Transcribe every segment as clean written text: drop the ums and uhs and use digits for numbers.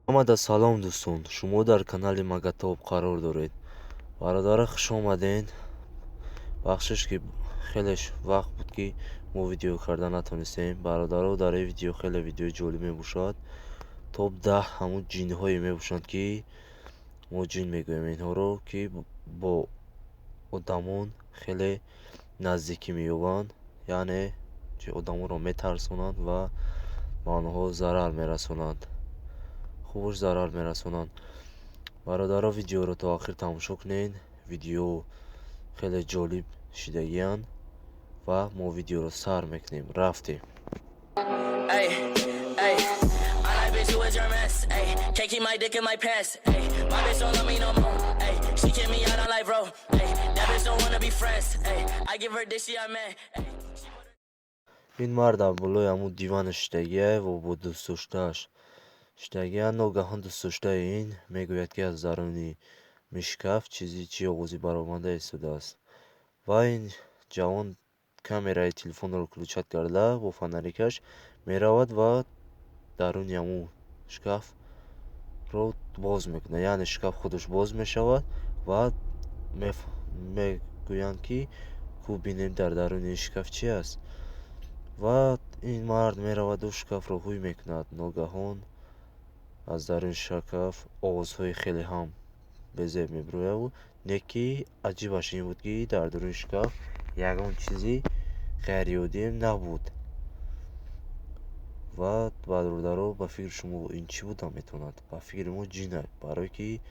омада салом дӯстон, шумо дар канали Магатоб қарор доред. Бародара хуш омадед. Бахшиш ки хелеш вақт буд ки мо видео карда натонистем. Бародаро дар ин видео хеле видеои ҷолиб мебошад. Топ 10 ҳамун ҷинҳое мебошанд ки мо ҷин мегӯем инҳоро, ки бо одамон хеле наздикӣ меёбанд, яъне одамонро метарсонанд ва ба онҳо зарар мерасонанд, хубаш зарар мерасонанд. Бародаро видеоро то охир тамошо кунед. Видео хеле ҷолиб шидагиянд ва мо видеоро сар мекунем. Рафтем. ин мард аввало ҳамун диван шидагия ва бо дӯстдоштааш шидагия. Ногаҳон дӯстдоштаи ин мегӯяд ки аз даруни мишкаф чи оғозе баромада истодааст. Ва ин ҷавон камераи телефонро ключат карда бо фонарикаш меравад ва даруни ҳамун шкафро боз мекунад, яъне шкаф худаш боз мешавад ва мегӯянд ки кӯ бинем дар даруни ин шкаф чи аст. Ва ин мард мераваду шкафро ҳуй мекунад. Ногаҳон аз даруни шкаф овозҳои хеле ҳам безеб мебирояду, неки аҷибаш ин буд ки дар даруни шкаф ягон чизи ғайриоддием набуд. Ва бародаро, ба фикри шумо ин чӣ буда метавонад? Ба фикри мо ҷин аст, барое ки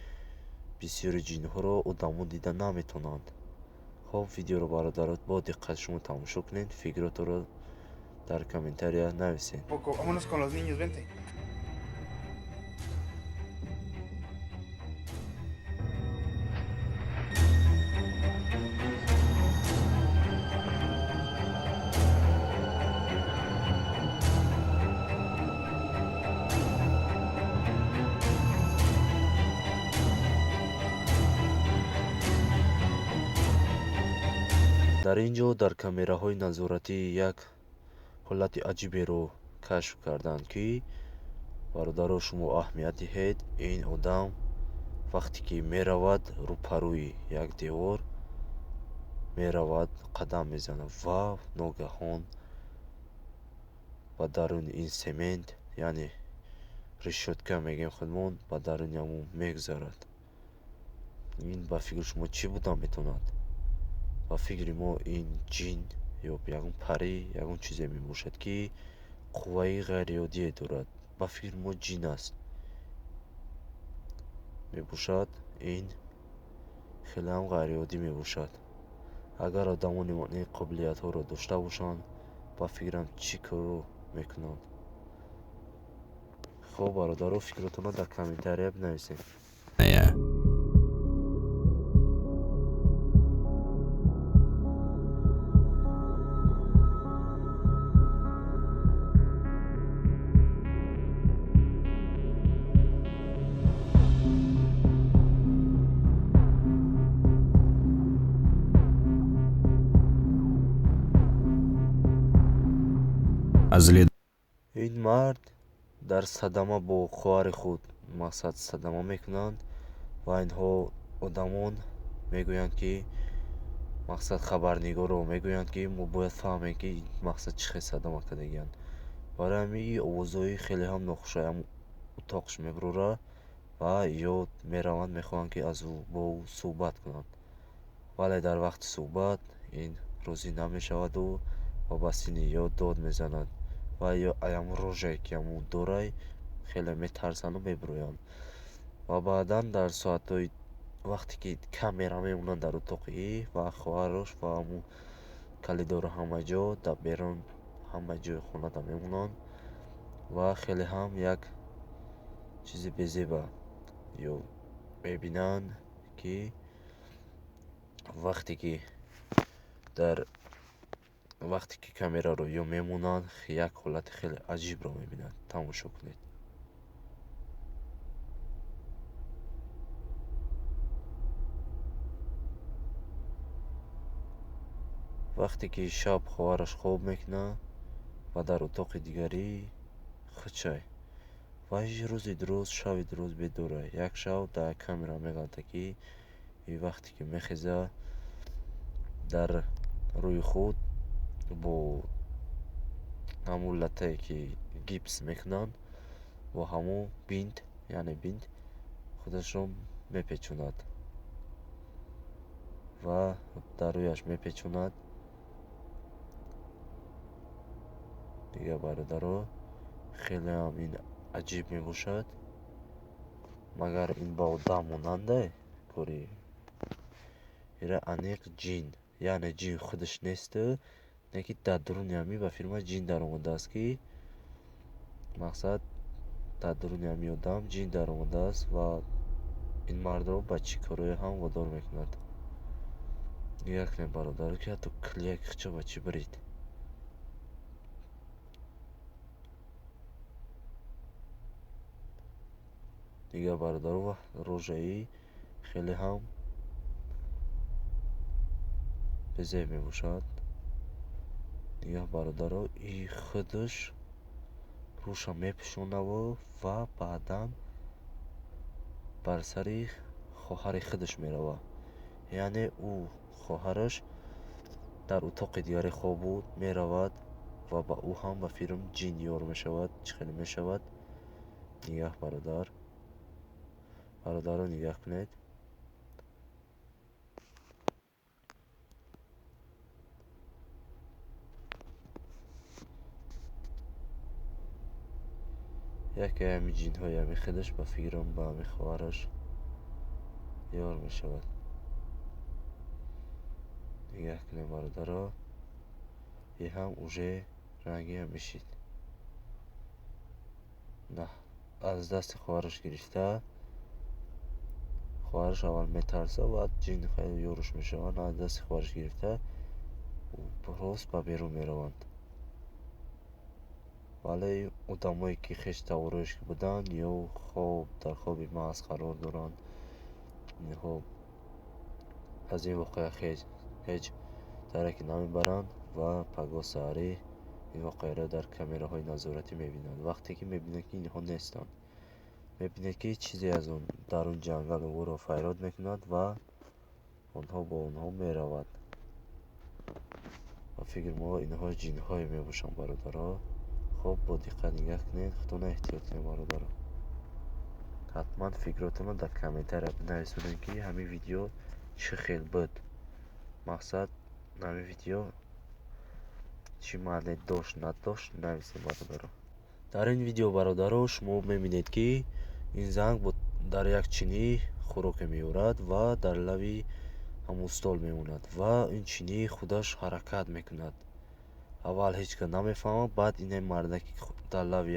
бисёри ҷинҳоро одамон дида наметавонанд. Хоб, видеоро бародаро бо диққат шумо тамошо кунед. Фикротро дар комментария нависед. дар ин ҷо дар камераҳои назоратӣ як ҳолати аҷиберо кашф карданд, ки бародаро шумо аҳамият диҳед. Ин одам вақте ки меравад рӯпарӯи як девор меравад, қадам мезанад ва ногаҳон ба даруни ин семент, яъне решётка мегӯем худмон, ба даруни ҳамун мегузарад. Ин ба фикри шумо чӣ буда метавонад? ба фикри мо ин ҷин ё ягон парӣ, ягон чизе мебошад, ки қувваи ғайриоддие дорад. Ба фикри мо ҷин аст мебошад. Ин хелеам ғайриоддӣ мебошад. Агар одамони ин қобилиятҳоро дошта бошанд, ба фикрам чӣ корро мекунанд? хоб, бародаро, фикротонро дар комментария бинависед. ин мард дар садама бо хоҳари худ мақсад садама мекунанд ва инҳо одамон мегӯянд ки мақсад хабарнигорро мегӯянд ки мо бояд фаҳмем ки мақсад чӣ хел садама кардагиянд. Барои ҳамин овозҳои хеле ҳам нохуша утоқаш мебурора ва ё мераванд мехоҳанд ки бо ӯ суҳбат кунанд, вале дар вақти суҳбат ин розӣ намешаваду вобастини ё дод мезанад ва ё ҳамун рожае ки ҳамун дорад хеле метарсану мебуроянд. Ва баъдан дар соатҳои вақте ки камера мемонанд дар утоқи ва хоҳараш ва ҳамун калидору ҳама ҷо дар берун ҳама ҷои хонада мемонанд ва хеле ҳам як чизи безеба ё мебинанд, ки вақте ки камераро ё мемонанд, як ҳолати хеле аҷибро мебинанд. Тамошо кунед. вақте ки шаб хоҳараш хоб мекунад ва дар утоқи дигарӣ хучай ва рӯзи дуруст, шави дуруст бедура. Як шав дар камера мегалта, ки вақте ки мехеза дар рӯи худ бо ҳамун латтае ки гипс мекунанд, бо ҳамун бинд, яъне бинд худашро мепечонад ва дар рӯяш мепечонад. дига бародаро, хелеам ин аҷиб мебошад, магар ин ба одам монанда кори ира аниқ ҷин, яъне ҷин худаш несту, не ки дар дуруни ҳамин ба фирма ҷин даромадааст, ки мақсад дар дуруни ҳамин одам ҷин даромадааст ва ин мардро ба чӣ корое ҳам водор мекунад. дига кунед бародаро, ки ҳатто клияки хича ба чӣ барид. дига бародаро, рӯжаи хеле ҳам безеб мебошад. дига бародаро, и худаш рӯша мепӯшонаву ва баъдан бар сари хоҳари худаш мерава. яъне ӯ хоҳараш дар утоқи дигаре хобуд меравад ва ба ӯ ҳам ба фирм ҷин ёр мешавад. Чӣ хеле мешавад? нигоҳ бародаро, нигоҳ кунед. яке ҳамин ҷинҳои ҳамин худаш ба фирм ба ҳамин хоҳараш ёр мешавад. нигоҳ кунед бародаро, и ҳам уже рангиам мешид. аз дасти хоҳараш гирифта, хоҳараш аввал метарса, баъд ҷин хеле ёрш мешавад. аз дасти хоҳараш гирифта рост ба берун мераванд. вале одамое ки хеш таварруш буданд ё дар хоби мағз қарор доранд, инҳо аз ин воқеа ҳеҷ дараке намебаранд ва паго саҳарӣ ин воқеаро дар камераҳои назоратӣ мебинанд. вақте ки мебинанд ки инҳо нестанд, мебинед ки чизе аз он дар он ҷангал ӯро файрод мекунад ва онҳо бо онҳо меравад. ба фикр мо инҳо ҷинҳое мебошанд бародаро. хуб, бо диққат нигоҳ кунед, худтона эҳтиёт кунед бародаро. ҳатман фикротонро дар комментария бинависонед, ки ҳамин видео чӣ хел буд. мақсад ҳамин видео чӣ маъне дошт надошт нависед бародаро. дар ин видео бародаро шумо мебинед, ки ин занг дар як чини хӯроке меёрад ва дар лави ҳамун стол мемонад ва ин чини худаш ҳаракат мекунад. аввал ҳеҷ кас намефаҳмад, баъд ин мардаки дар лави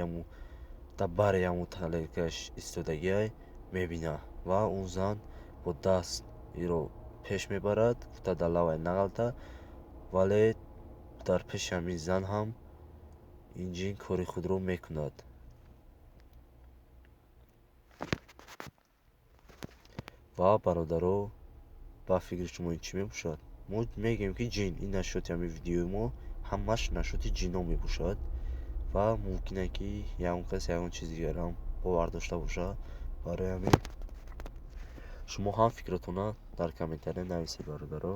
дар бари ҳамун тарелкааш истодагиай мебинад ва он зан бо даст иро пеш мебарад, гуфта дар лавай нагалта, вале дар пеши ҳамин зан ҳам ин ҷин кори худро мекунад. ва бародаро, ба фикри шумо ин чӣ мебошад? мо мегӯем ки ҷин, ин нашоти ҳамин видеои мо ҳамаш нашоти ҷинҳо мебошад ва мумкин ки ягон кас ягон чизи дигарам бовар дошта бошад. барои ҳамин шумо ҳам фикротона дар комментария нависед бародаро.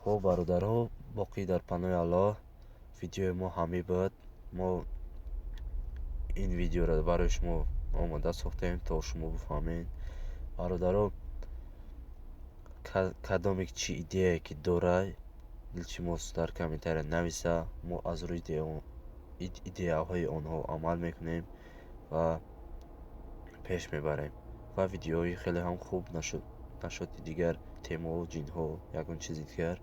хуб бародаро, боқӣ дар паноҳи Аллоҳ. видеои мо ҳамин буд. мо ин видеоро барои шумо омода сохтем, то шумо бифаҳмед. бародаро, кадоме чӣ идеяе ки дорад илтимос дар комментария нависа. мо аз рӯи идеяҳои онҳо амал мекунем ва пеш мебарем ва видеоҳои хеле ҳам хуб нашоти дигар, темаҳо, ҷинҳо, ягон чизи дигар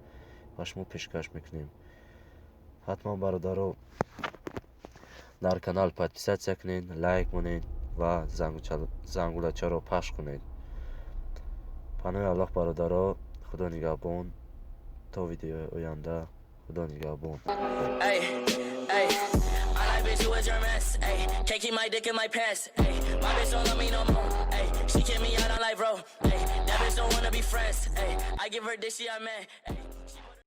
ба шумо пешкаш мекунем. ҳатман бародаро, дар канал подписатсия кунед, лайк монед ва зангулачаро пахш кунед. паноҳи Аллоҳ бародаро. худо нигаҳбон. то видеои оянда. худо нигаҳбон. Bitch, you was your mess, ayy. Can't keep my dick in my pants, ayy. My bitch don't love me no more, ayy. She kicked me out on life, bro, ayy. That bitch don't wanna be friends, ayy. I give her dick, she a man, ayy.